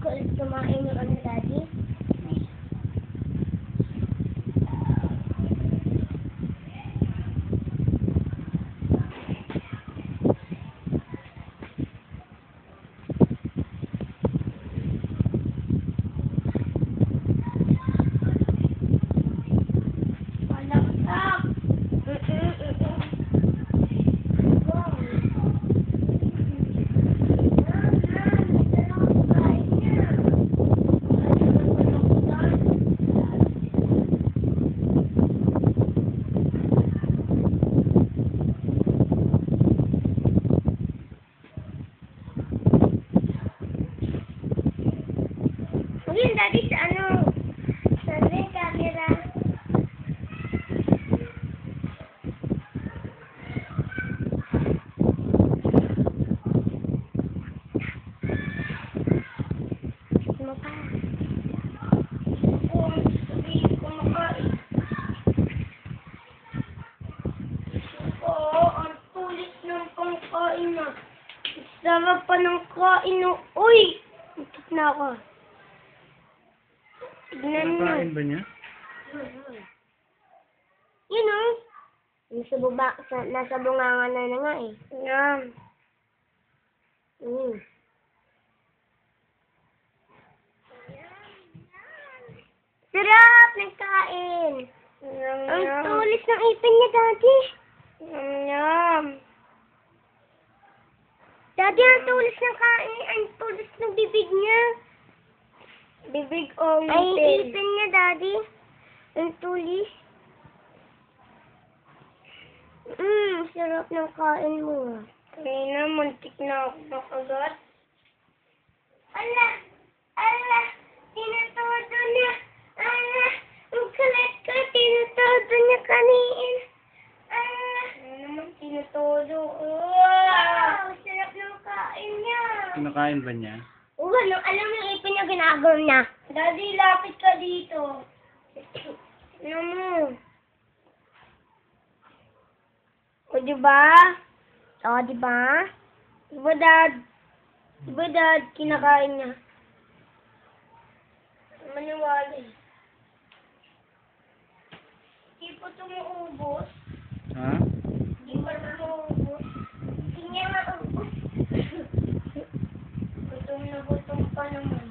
ulit kumain yung ano, Daddy? Malaksak! Yun, Daddy, sa ano? Sa may camera. Ano pa? Kung sabihin ko makain. Oo, ang tulis ng pangkain na. Sarap pa ng kain no. Uy! Ikot na ako. Tignan mo. Nakain ba niya? Yun o. Nasa bunganga na nga eh. Yan. Sarap ng kain. Ang tulis ng ipin niya, Daddy. Yum. Daddy, ang tulis ng kain. Ang tulis ng bibig niya. Bibig o ngipin? Ay, ipin niya, Daddy. Ang tulis. Sarap ng kain mo. Kanina, muntik na ako makagat. Ala! Ala! Tinutodo niya! Ala! Ang kulit ko! Tinutodo niya kanin! Ala! Ano naman tinutodo? Wow! Sarap ng kain niya! Kinakain ba niya? Alam mo yung ipin niya ginagawa niya. Daddy, lapit ka dito. Ano mo? O, diba? O, diba? Diba, Dad? Diba, Dad? Kinakain niya. Maniwala eh. Hindi po tumuubos. Ha? Hindi pa tumuubos. Hindi niya maubos. Gutom na gutom pa naman.